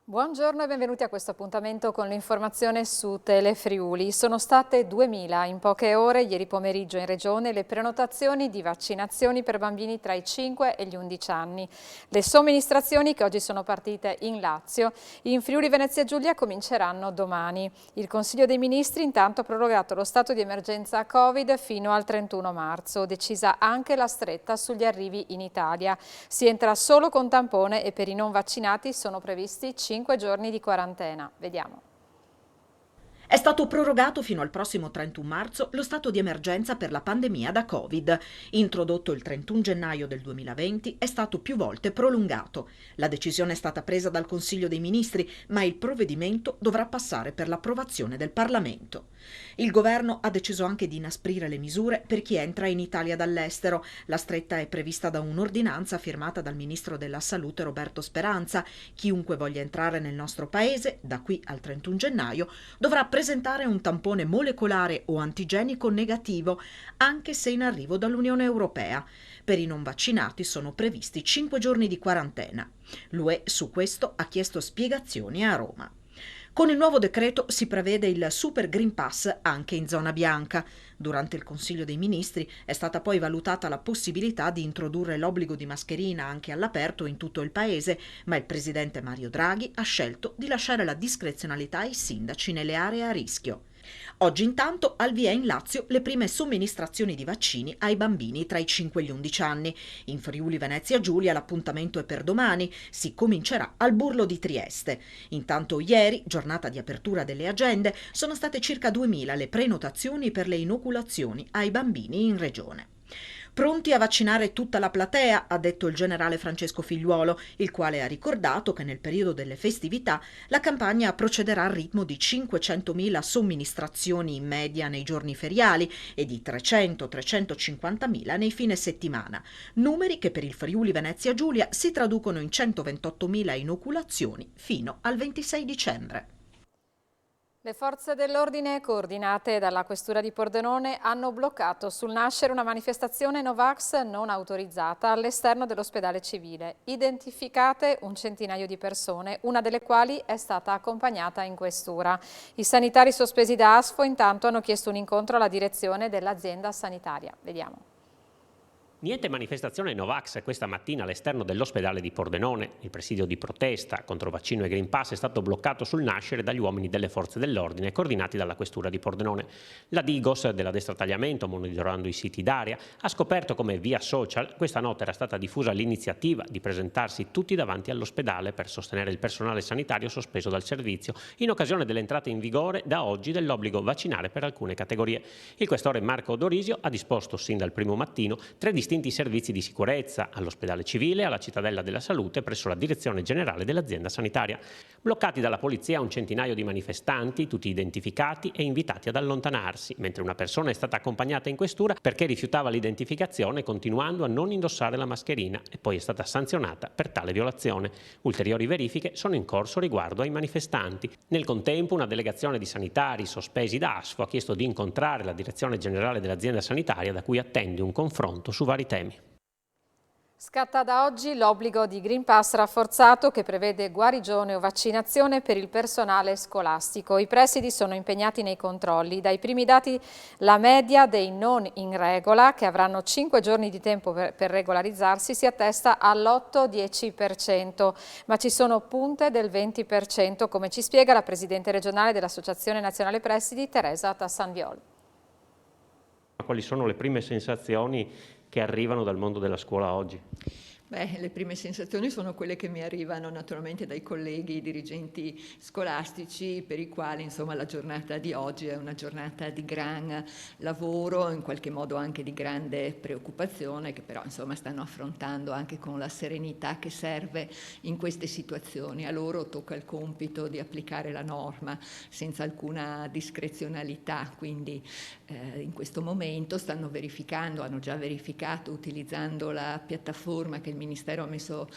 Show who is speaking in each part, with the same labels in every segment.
Speaker 1: Buongiorno e benvenuti a questo appuntamento con l'informazione su Telefriuli. Sono state 2000 in poche ore ieri pomeriggio in Regione le prenotazioni di vaccinazioni per bambini tra i 5 e gli 11 anni. Le somministrazioni che oggi sono partite in Lazio, in Friuli Venezia Giulia cominceranno domani. Il Consiglio dei Ministri intanto ha prorogato lo stato di emergenza Covid fino al 31 marzo, decisa anche la stretta sugli arrivi in Italia. Si entra solo con tampone e per i non vaccinati sono previsti 5 giorni di quarantena. Vediamo.
Speaker 2: È stato prorogato fino al prossimo 31 marzo lo stato di emergenza per la pandemia da Covid. Introdotto il 31 gennaio del 2020, è stato più volte prolungato. La decisione è stata presa dal Consiglio dei Ministri, ma il provvedimento dovrà passare per l'approvazione del Parlamento. Il governo ha deciso anche di inasprire le misure per chi entra in Italia dall'estero. La stretta è prevista da un'ordinanza firmata dal Ministro della Salute Roberto Speranza. Chiunque voglia entrare nel nostro paese, da qui al 31 gennaio, dovrà presentare un tampone molecolare o antigenico negativo, anche se in arrivo dall'Unione Europea. Per i non vaccinati sono previsti 5 giorni di quarantena. L'UE su questo ha chiesto spiegazioni a Roma. Con il nuovo decreto si prevede il Super Green Pass anche in zona bianca. Durante il Consiglio dei Ministri è stata poi valutata la possibilità di introdurre l'obbligo di mascherina anche all'aperto in tutto il paese, ma il presidente Mario Draghi ha scelto di lasciare la discrezionalità ai sindaci nelle aree a rischio. Oggi intanto al via in Lazio le prime somministrazioni di vaccini ai bambini tra i 5 e gli 11 anni. In Friuli Venezia Giulia l'appuntamento è per domani, si comincerà al Burlo di Trieste. Intanto ieri, giornata di apertura delle agende, sono state circa 2000 le prenotazioni per le inoculazioni ai bambini in regione. Pronti a vaccinare tutta la platea, ha detto il generale Francesco Figliuolo, il quale ha ricordato che nel periodo delle festività la campagna procederà al ritmo di 500.000 somministrazioni in media nei giorni feriali e di 300-350.000 nei fine settimana, numeri che per il Friuli Venezia Giulia si traducono in 128.000 inoculazioni fino al 26 dicembre.
Speaker 1: Le forze dell'ordine, coordinate dalla Questura di Pordenone, hanno bloccato sul nascere una manifestazione Novax non autorizzata all'esterno dell'ospedale civile. Identificate un centinaio di persone, una delle quali è stata accompagnata in questura. I sanitari sospesi da ASFO intanto hanno chiesto un incontro alla direzione dell'azienda sanitaria. Vediamo.
Speaker 3: Niente manifestazione Novax questa mattina all'esterno dell'ospedale di Pordenone. Il presidio di protesta contro vaccino e Green Pass è stato bloccato sul nascere dagli uomini delle forze dell'ordine coordinati dalla Questura di Pordenone. La Digos della Destra Tagliamento, monitorando i siti d'area, ha scoperto come via social questa notte era stata diffusa l'iniziativa di presentarsi tutti davanti all'ospedale per sostenere il personale sanitario sospeso dal servizio in occasione dell'entrata in vigore da oggi dell'obbligo vaccinale per alcune categorie. Il questore Marco Dorisio ha disposto sin dal primo mattino 3 distinti servizi di sicurezza all'ospedale civile, alla Cittadella della Salute presso la direzione generale dell'azienda sanitaria. Bloccati dalla polizia un centinaio di manifestanti, tutti identificati e invitati ad allontanarsi, mentre una persona è stata accompagnata in questura perché rifiutava l'identificazione continuando a non indossare la mascherina e poi è stata sanzionata per tale violazione. Ulteriori verifiche sono in corso riguardo ai manifestanti. Nel contempo una delegazione di sanitari sospesi da ASFO ha chiesto di incontrare la direzione generale dell'azienda sanitaria da cui attende un confronto su vari temi.
Speaker 1: Scatta da oggi l'obbligo di Green Pass rafforzato che prevede guarigione o vaccinazione per il personale scolastico. I presidi sono impegnati nei controlli. Dai primi dati la media dei non in regola, che avranno 5 giorni di tempo per regolarizzarsi, si attesta all'8-10%, ma ci sono punte del 20%, come ci spiega la Presidente regionale dell'Associazione Nazionale Presidi, Teresa Tassanviol.
Speaker 3: Quali sono le prime sensazioni che arrivano dal mondo della scuola oggi?
Speaker 4: Le prime sensazioni sono quelle che mi arrivano naturalmente dai colleghi dirigenti scolastici, per i quali insomma la giornata di oggi è una giornata di gran lavoro, in qualche modo anche di grande preoccupazione, che però insomma stanno affrontando anche con la serenità che serve in queste situazioni. A loro tocca il compito di applicare la norma senza alcuna discrezionalità, quindi in questo momento stanno verificando, hanno già verificato utilizzando la piattaforma che il Ministero ha messo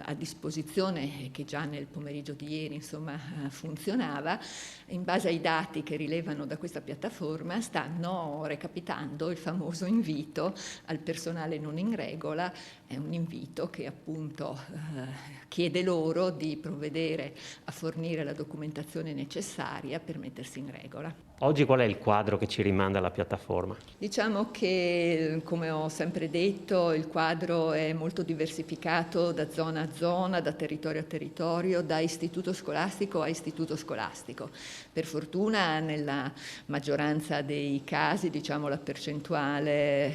Speaker 4: a disposizione e che già nel pomeriggio di ieri insomma funzionava. In base ai dati che rilevano da questa piattaforma stanno recapitando il famoso invito al personale non in regola è un invito che appunto chiede loro di provvedere a fornire la documentazione necessaria per mettersi in regola.
Speaker 3: Oggi qual è il quadro che ci rimanda alla piattaforma?
Speaker 4: Diciamo che, come ho sempre detto, il quadro è molto diversificato da zona a zona, da territorio a territorio, da istituto scolastico a istituto scolastico. Per fortuna nella maggioranza dei casi, diciamo, la percentuale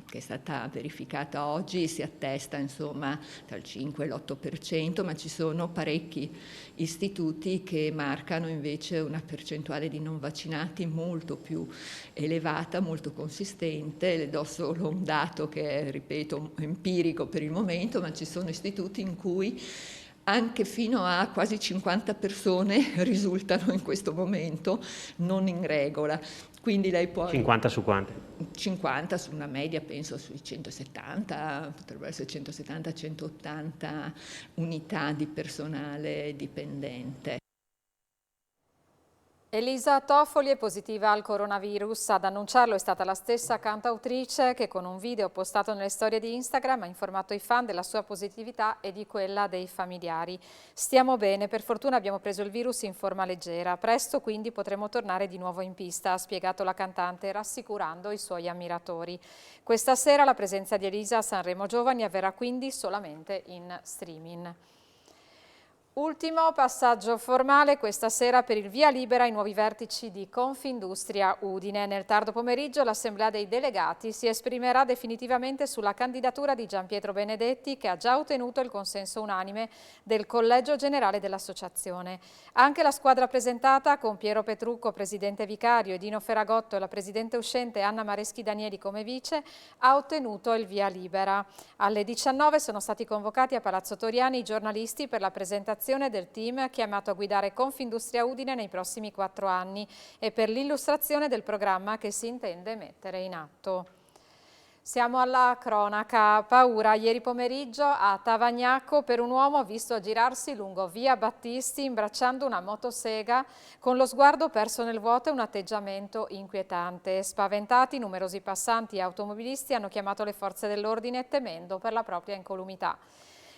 Speaker 4: che è stata verificata oggi si attesta insomma tra il 5 e l'8%, ma ci sono parecchi istituti che marcano invece una percentuale di non vaccinati molto più elevata, molto consistente. Le do solo un dato che è, ripeto, empirico per il momento, ma ci sono istituti in cui anche fino a quasi 50 persone risultano in questo momento non in regola. Quindi lei può...
Speaker 3: 50 su quante?
Speaker 4: 50 su una media, penso sui 170, potrebbero essere 170-180 unità di personale dipendente.
Speaker 1: Elisa Toffoli è positiva al coronavirus. Ad annunciarlo è stata la stessa cantautrice che con un video postato nelle storie di Instagram ha informato i fan della sua positività e di quella dei familiari. Stiamo bene, per fortuna abbiamo preso il virus in forma leggera. Presto quindi potremo tornare di nuovo in pista, ha spiegato la cantante rassicurando i suoi ammiratori. Questa sera la presenza di Elisa a Sanremo Giovani avverrà quindi solamente in streaming. Ultimo passaggio formale questa sera per il via libera ai nuovi vertici di Confindustria Udine. Nel tardo pomeriggio l'Assemblea dei Delegati si esprimerà definitivamente sulla candidatura di Gianpietro Benedetti, che ha già ottenuto il consenso unanime del Collegio Generale dell'Associazione. Anche la squadra presentata, con Piero Petrucco, presidente vicario, e Dino Ferragotto e la presidente uscente Anna Mareschi Danieli come vice, ha ottenuto il via libera. Alle 19 sono stati convocati a Palazzo Toriani i giornalisti per la presentazione del team chiamato a guidare Confindustria Udine nei prossimi 4 anni e per l'illustrazione del programma che si intende mettere in atto. Siamo alla cronaca. Paura ieri pomeriggio a Tavagnacco per un uomo visto aggirarsi lungo via Battisti imbracciando una motosega con lo sguardo perso nel vuoto e un atteggiamento inquietante. Spaventati, numerosi passanti e automobilisti hanno chiamato le forze dell'ordine temendo per la propria incolumità.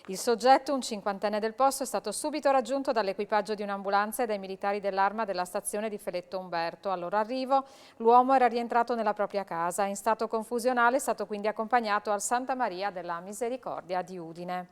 Speaker 1: Il soggetto, un cinquantenne del posto, è stato subito raggiunto dall'equipaggio di un'ambulanza e dai militari dell'Arma della stazione di Feletto Umberto. Al loro arrivo l'uomo era rientrato nella propria casa. In stato confusionale è stato quindi accompagnato al Santa Maria della Misericordia di Udine.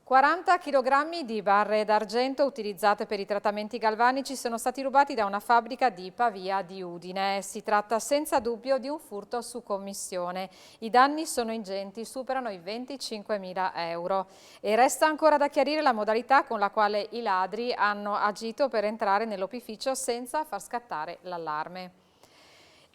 Speaker 1: 40 kg di barre d'argento utilizzate per i trattamenti galvanici sono stati rubati da una fabbrica di Pavia di Udine. Si tratta senza dubbio di un furto su commissione. I danni sono ingenti, superano i 25.000 euro. E resta ancora da chiarire la modalità con la quale i ladri hanno agito per entrare nell'opificio senza far scattare l'allarme.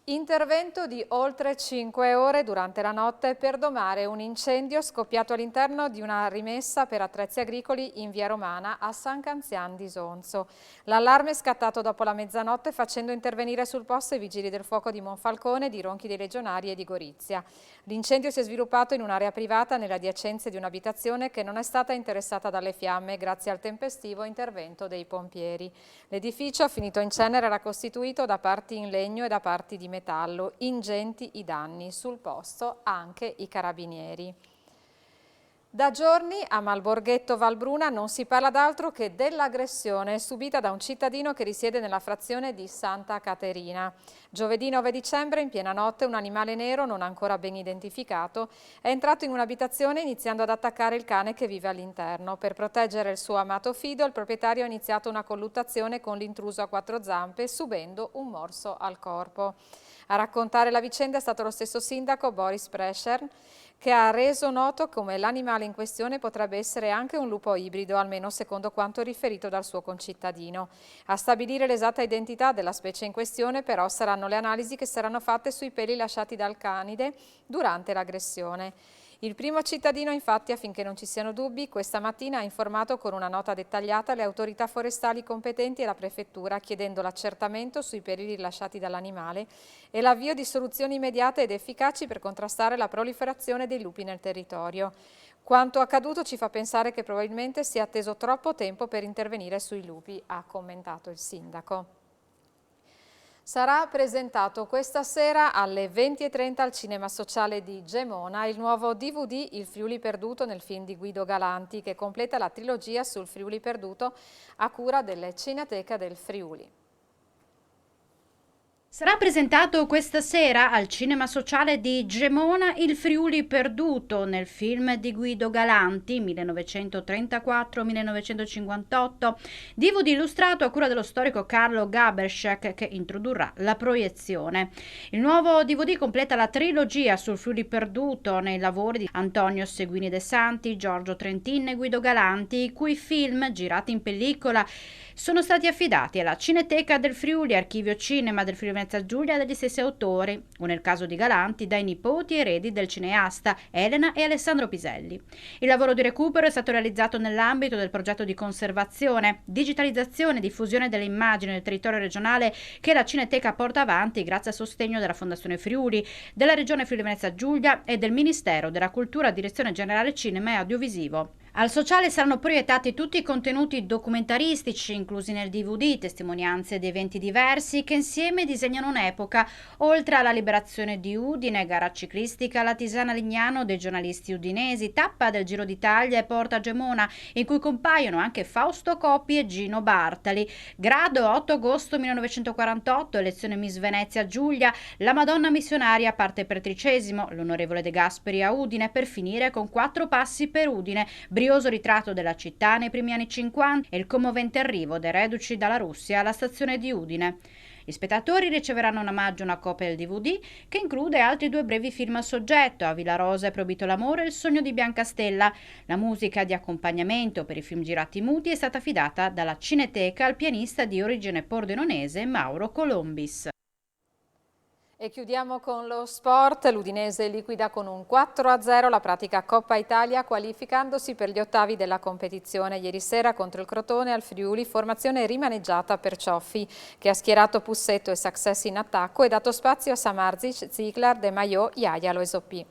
Speaker 1: Intervento di oltre 5 ore durante la notte per domare un incendio scoppiato all'interno di una rimessa per attrezzi agricoli in via Romana a San Canzian di Sonzo. L'allarme è scattato dopo la mezzanotte facendo intervenire sul posto i vigili del fuoco di Monfalcone, di Ronchi dei Legionari e di Gorizia. L'incendio si è sviluppato in un'area privata nelle adiacenze di un'abitazione che non è stata interessata dalle fiamme grazie al tempestivo intervento dei pompieri. L'edificio, finito in cenere, era costituito da parti in legno e da parti di metallo. Ingenti i danni, sul posto anche i carabinieri. Da giorni a Malborghetto Valbruna non si parla d'altro che dell'aggressione subita da un cittadino che risiede nella frazione di Santa Caterina. Giovedì 9 dicembre, in piena notte, un animale nero non ancora ben identificato è entrato in un'abitazione iniziando ad attaccare il cane che vive all'interno. Per proteggere il suo amato fido, il proprietario ha iniziato una colluttazione con l'intruso a 4 zampe, subendo un morso al corpo. A raccontare la vicenda è stato lo stesso sindaco Boris Prescher, che ha reso noto come l'animale in questione potrebbe essere anche un lupo ibrido, almeno secondo quanto riferito dal suo concittadino. A stabilire l'esatta identità della specie in questione però saranno le analisi che saranno fatte sui peli lasciati dal canide durante l'aggressione. Il primo cittadino, infatti, affinché non ci siano dubbi, questa mattina ha informato con una nota dettagliata le autorità forestali competenti e la prefettura, chiedendo l'accertamento sui pericoli rilasciati dall'animale e l'avvio di soluzioni immediate ed efficaci per contrastare la proliferazione dei lupi nel territorio. Quanto accaduto ci fa pensare che probabilmente sia atteso troppo tempo per intervenire sui lupi, ha commentato il sindaco. Sarà presentato questa sera alle 20:30 al Cinema Sociale di Gemona il nuovo DVD Il Friuli Perduto nel film di Guido Galanti, che completa la trilogia sul Friuli Perduto a cura delle Cineteca del Friuli.
Speaker 5: Sarà presentato questa sera al Cinema Sociale di Gemona Il Friuli Perduto nel film di Guido Galanti 1934-1958, DVD illustrato a cura dello storico Carlo Gaberschek, che introdurrà la proiezione. Il nuovo DVD completa la trilogia sul Friuli Perduto nei lavori di Antonio Seguini De Santi, Giorgio Trentin e Guido Galanti, i cui film, girati in pellicola, sono stati affidati alla Cineteca del Friuli, Archivio Cinema del Friuli Venezia Giulia, dagli stessi autori, o nel caso di Galanti dai nipoti eredi del cineasta Elena e Alessandro Piselli. Il lavoro di recupero è stato realizzato nell'ambito del progetto di conservazione, digitalizzazione e diffusione delle immagini del territorio regionale che la Cineteca porta avanti grazie al sostegno della Fondazione Friuli, della Regione Friuli Venezia Giulia e del Ministero della Cultura, Direzione Generale Cinema e Audiovisivo. Al sociale saranno proiettati tutti i contenuti documentaristici inclusi nel DVD, testimonianze di eventi diversi che insieme disegnano un'epoca, oltre alla liberazione di Udine, gara ciclistica, la Tisana Lignano dei giornalisti udinesi, tappa del Giro d'Italia e Porta Gemona, in cui compaiono anche Fausto Coppi e Gino Bartali. Grado 8 agosto 1948, elezione Miss Venezia Giulia, la Madonna missionaria parte per 13°, l'onorevole De Gasperi a Udine, per finire con 4 passi per Udine, brioso ritratto della città nei primi anni 50 e il commovente arrivo dei reduci dalla Russia alla stazione di Udine. Gli spettatori riceveranno in omaggio una copia del DVD che include altri 2 brevi film a soggetto, A Villa Rosa è proibito l'amore e Il sogno di Biancastella. La musica di accompagnamento per i film girati muti è stata affidata dalla Cineteca al pianista di origine pordenonese Mauro Colombis.
Speaker 1: E chiudiamo con lo sport. L'Udinese liquida con un 4-0 la pratica Coppa Italia, qualificandosi per gli ottavi della competizione ieri sera contro il Crotone al Friuli, formazione rimaneggiata per Cioffi, che ha schierato Pussetto e Success in attacco e dato spazio a Samardzic, Ziegler, De Maio, Jajalo e Zoppi.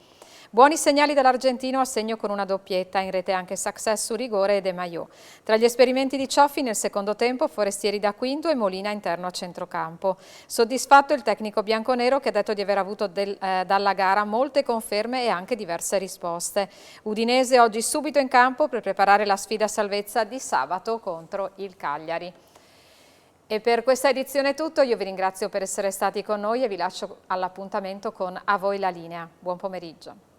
Speaker 1: Buoni segnali dell'argentino a segno con una doppietta, in rete anche Success su rigore e De Maio. Tra gli esperimenti di Cioffi nel secondo tempo, Forestieri da quinto e Molina interno a centrocampo. Soddisfatto il tecnico bianconero, che ha detto di aver avuto dalla gara molte conferme e anche diverse risposte. Udinese oggi subito in campo per preparare la sfida a salvezza di sabato contro il Cagliari. E per questa edizione è tutto, io vi ringrazio per essere stati con noi e vi lascio all'appuntamento con A Voi la Linea. Buon pomeriggio.